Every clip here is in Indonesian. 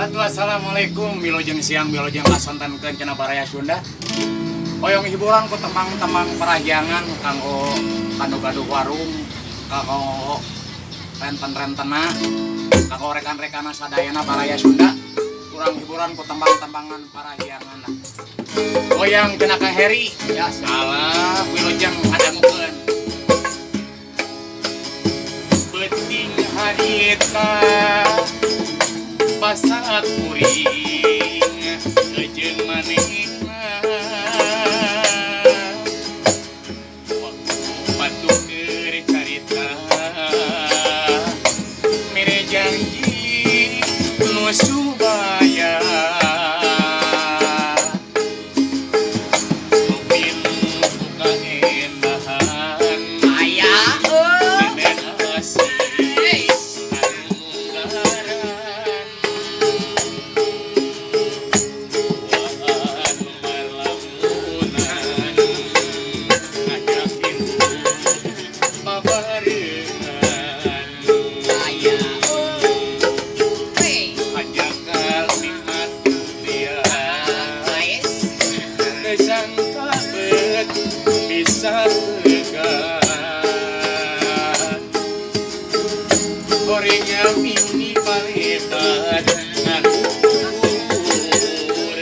Assalamualaikum, wilujeng siang, wilujeng kasontenkeun cenah baraya Sunda. Hoyong hiburan ku temang-temang parahyangan kanggo gaduh-gaduh warung, kanggo renten-rentena, kanggo rekan-rekan sadayana baraya Sunda. Kurang hiburan ku tembang-tembangan parahyangan. Hoyong cenah Kang Heri, ya salah wilujeng ngadangukeun. Beuting harita pasat kuring jeung manehna waktu batu keur carita mere janji nu subaya nupin buka endahan aya deden asih bisa tegar gorengnya mini palebat nganggur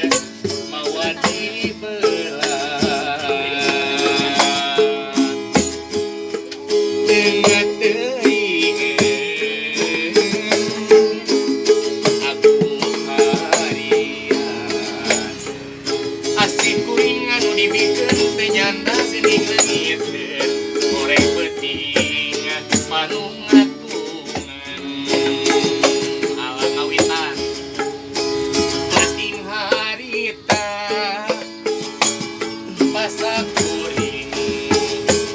mawa dibelah inget deui aku harian asih kuring anu dibikeun teh nyanda geuning leungitkeun goreng peuting manung ngatungan alang ngawitan peuting harita pasak kuring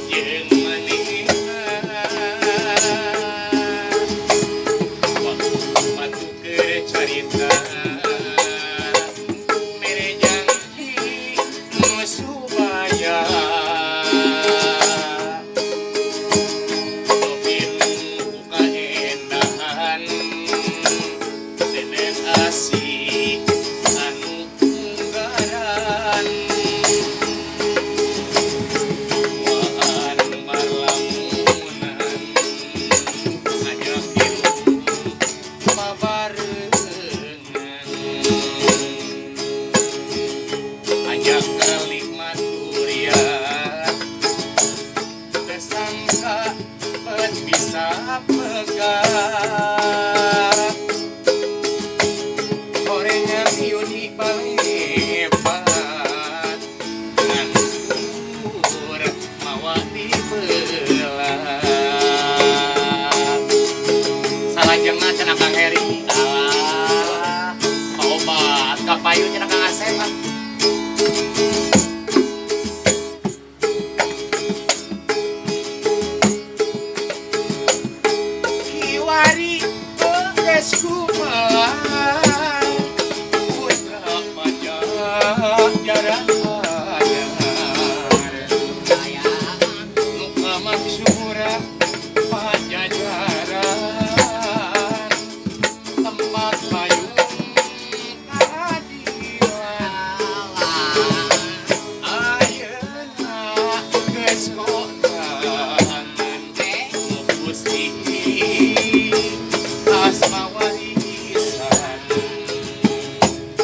jeung manehna waktu batu keur carita mere janji nu subaya nupin buka endahan deden asih anu unggaran waan marlamunan ajak hirup babarengan ajak kalikmat durian tersangka bet bisa pegat gorengan yuni palebat nganggur mawa dibelah salajengna cenah Kang Heri alah obat kapayu cenah Kang Asep kiwari geus kumaha putra pajak jarang anyar nu kamaksura pajajaran tempat payung keadilan ayeuna geus kondangan Gusti asma warisan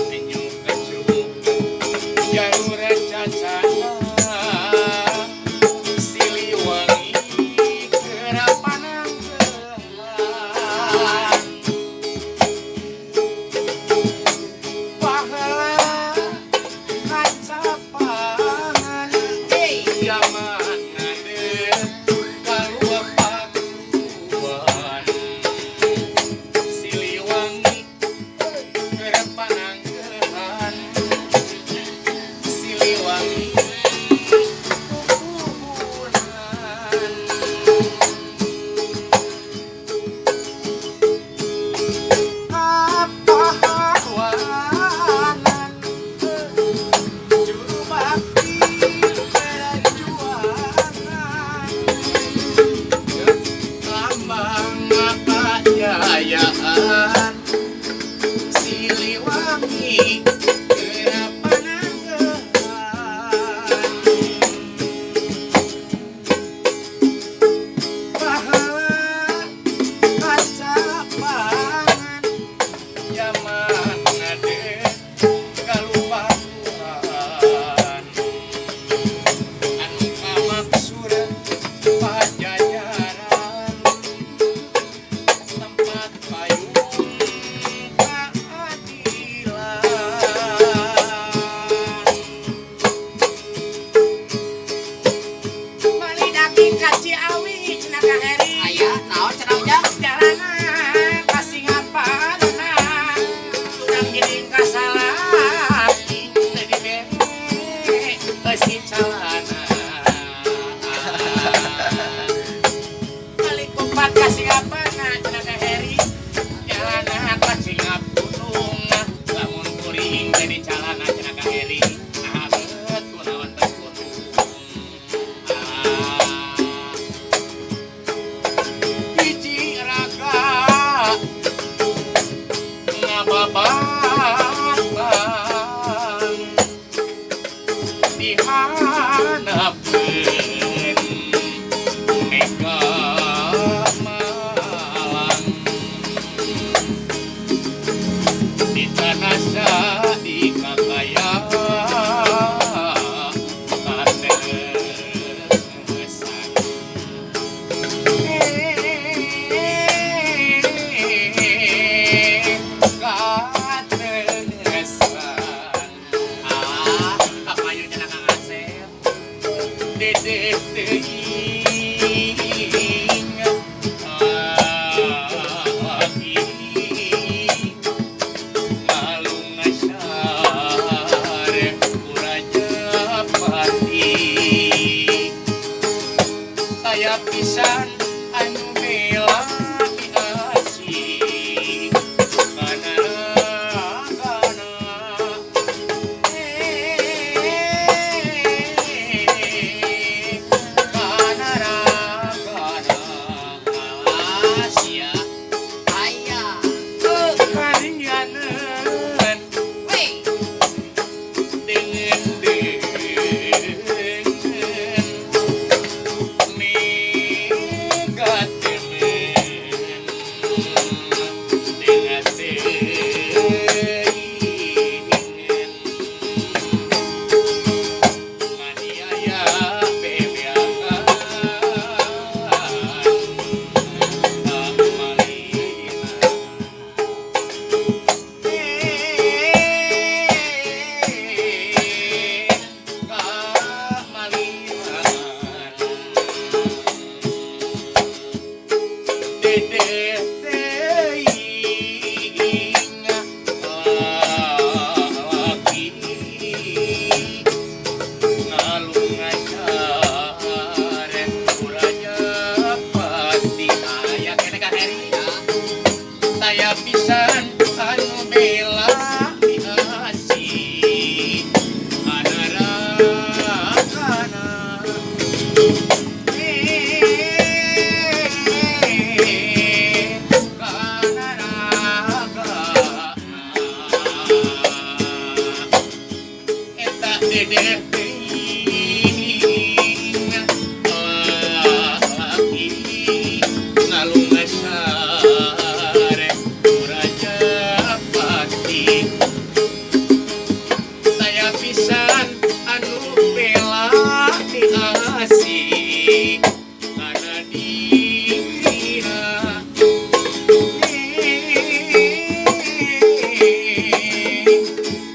menyuk kecuk jalur cacana Siliwangi kerapanang gelang pahala kacapangan zaman ngadeg kaluar pakuan Siliwangi kerapanang gelang Siliwangi pahlawanan juru bakti perjuangan lambang kejayaan dengan teingin maniaya bebeangan pisan anu bela diasih anarakana eta dedeh teuing lalaki ngalungasare saya pisan anu bela diasih karena dina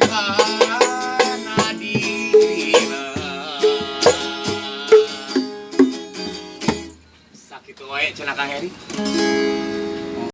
karena dina sakit wae cenah Kang Heri.